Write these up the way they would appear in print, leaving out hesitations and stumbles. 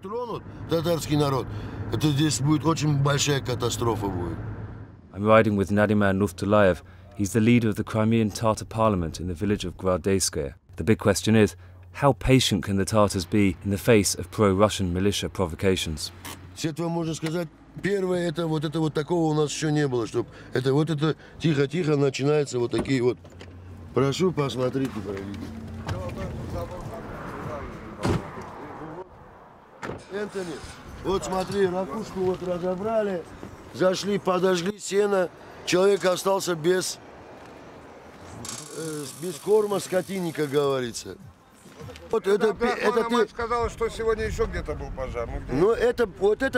тронут татарский народ, это здесь будет очень большая катастрофа будет. I'm riding with Nadiman Nuftulayev. He's the leader of the Crimean Tatar parliament in the village of Gvardeyskaya. The big question is, how patient can the Tatars be in the face of pro-Russian militia provocations? С этого можно сказать, первое, это вот такого у нас еще не было, чтобы это тихо-тихо начинается вот такие вот. Прошу, посмотрите, проведите. Энтони, вот смотри, ракушку вот разобрали, зашли, подожгли сено, человек остался без корма, скотине, как говорится. Вот это мать сказала, что сегодня еще где-то был пожар. Ну это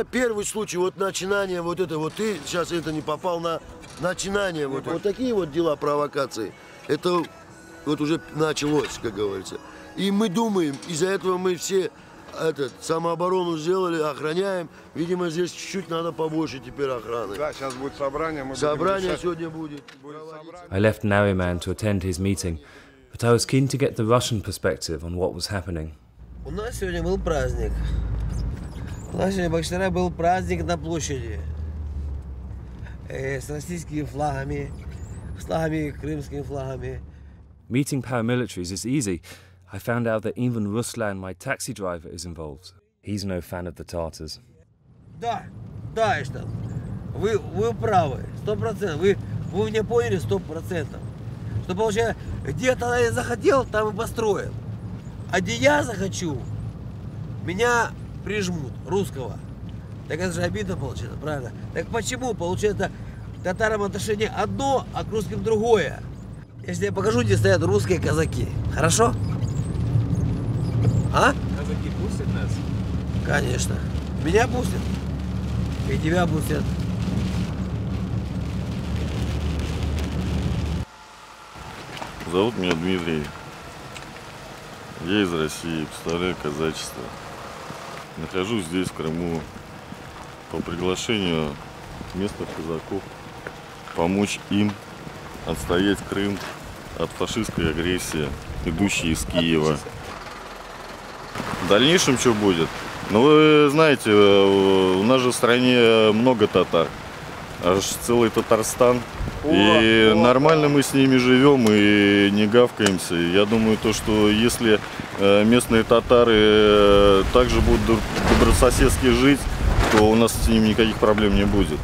первый случай, вот начинание, вот ты сейчас это не попал на начинание, вот такие вот дела, провокации. Это вот уже началось, как говорится. И мы думаем, из-за этого мы все самооборону сделали, охраняем. Видимо, здесь чуть-чуть надо побольше теперь охраны. Да, сейчас будет собрание. Собрание сегодня будет. I left Nariman to attend his meeting, but I was keen to get the Russian perspective on what was happening. У нас сегодня был праздник. У нас сегодня в Бахчисарае был праздник на площади. С российскими флагами, крымскими флагами. Meeting paramilitaries is easy. I found out that even Ruslan, my taxi driver, is involved. He's no fan of the Tatars. Да, Эштон, вы правы, 100%. Вы меня поняли 100%. Что получается, где-то я захотел, там и построил. А где я захочу, меня прижмут, русского. Так это же обидно получается, правильно? Так почему, получается, к татарам отношение одно, а к русским другое? Если я покажу, где стоят русские казаки, хорошо? А? Казаки пустят нас? Конечно. Меня пустят. И тебя пустят. Зовут меня Дмитрий. Я из России, представляю казачество. Нахожусь здесь, в Крыму, по приглашению местных казаков помочь им отстоять Крым от фашистской агрессии, идущей из Киева. В дальнейшем что будет? Ну, вы знаете, у нас же в стране много татар. Аж целый Татарстан. И нормально мы с ними живем и не гавкаемся. Я думаю, что если местные татары также будут добрососедски жить, то у нас с ними никаких проблем не будет.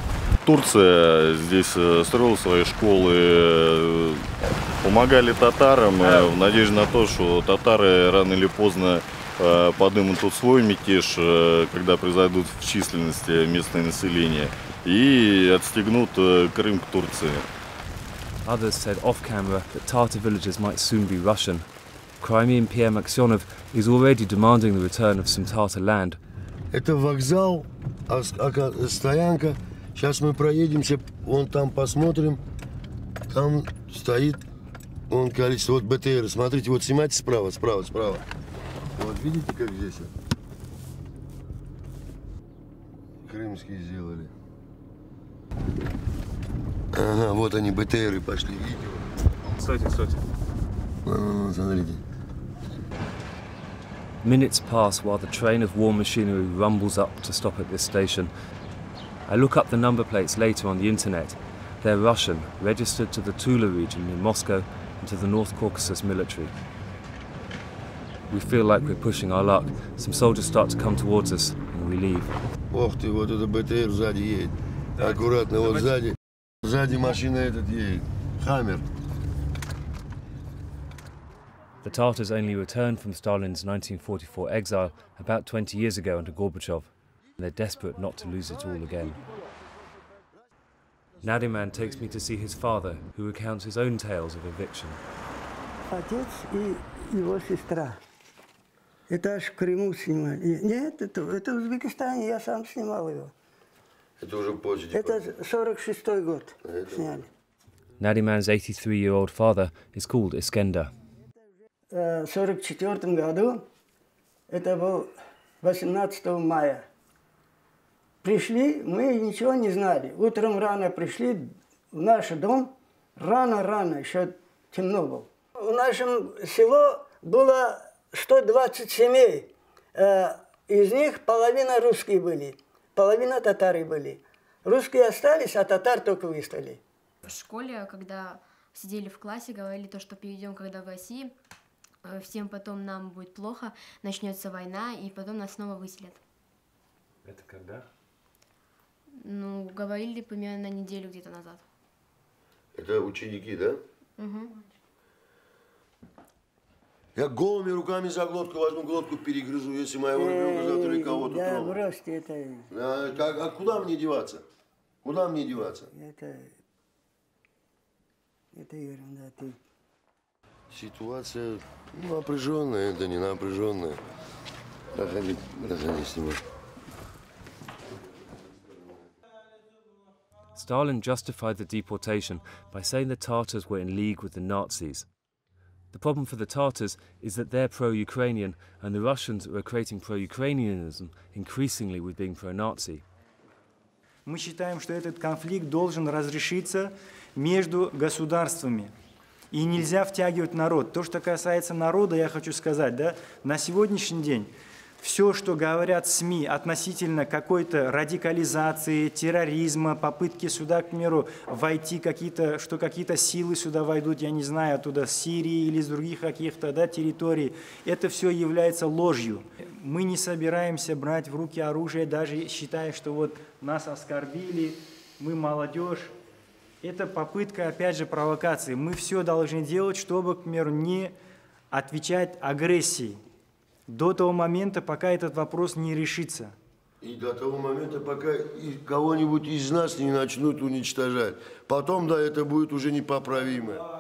Турция здесь строила свои школы, помогали татарам в надежде на то, что татары рано или поздно поднимут тут свой мятеж, когда произойдут в численности местное население, и отстегнут Крым к Турции. Others said off-camera that Tatar villages might soon be Russian. Crimean PM Aksyonov is already demanding the return of some Tatar land. Это вокзал, стоянка. Сейчас мы проедемся, вон там посмотрим. Там стоит количество. Вот БТР. Смотрите, вот снимайте справа. Вот видите, как здесь крымские сделали. Ага, вот они, БТРы пошли, видите? Стойте. Смотрите. Minutes pass while the train of war machinery rumbles up to stop at this station. I look up the number plates later on the internet. They're Russian, registered to the Tula region in Moscow and to the North Caucasus military. We feel like we're pushing our luck. Some soldiers start to come towards us and we leave. Ох ты, вот это БТР сзади едет. Аккуратно, вот сзади. Сзади машина едет. Хаммер. The Tatars only returned from Stalin's 1944 exile about 20 years ago under Gorbachev. They're desperate not to lose it all again. Nadiman takes me to see his father, who recounts his own tales of eviction. Отец и его сестра. Это аж в Крыму снимали. Нет, это в Узбекистане, я сам снимал его. Это уже позже. Это 46-й год сняли. Nadiman's 83-year-old father is called Iskender. В 44 году, это был 18 мая. Пришли, мы ничего не знали. Утром рано пришли в наш дом, рано, еще темно было. В нашем село было 120 семей. Из них половина русские были, половина татары были. Русские остались, а татар только выставили. В школе, когда сидели в классе, говорили то, что перейдем, когда в России, всем потом нам будет плохо, начнется война, и потом нас снова выселят. Это когда? Ну, говорили примерно неделю где-то назад. Это ученики, да? Угу. Я голыми руками за глотку возьму, глотку перегрызу, если моего ребенка завтра или кого-то Да, трону. бросьте это. А куда мне деваться? Куда мне деваться? Это ерунда. Ты. Ситуация напряженная, это не напряженная. Проходи с ним. Stalin justified the deportation by saying the Tatars were in league with the Nazis. The problem for the Tatars is that they're pro-Ukrainian and the Russians are equating pro-Ukrainianism increasingly with being pro-Nazi. Мы считаем, что этот конфликт должен разрешиться между государствами. И нельзя втягивать народ. То, что касается народа, я хочу сказать, да, на сегодняшний день все, что говорят СМИ относительно какой-то радикализации, терроризма, попытки сюда, к примеру, войти что какие-то силы сюда войдут, я не знаю, оттуда с Сирии или с других каких-то, да, территорий, это все является ложью. Мы не собираемся брать в руки оружие, даже считая, что вот нас оскорбили, мы молодежь. Это попытка, опять же, провокации. Мы все должны делать, чтобы, к примеру, не отвечать агрессией. До того момента, пока этот вопрос не решится. И до того момента, пока кого-нибудь из нас не начнут уничтожать. Потом, да, это будет уже непоправимо.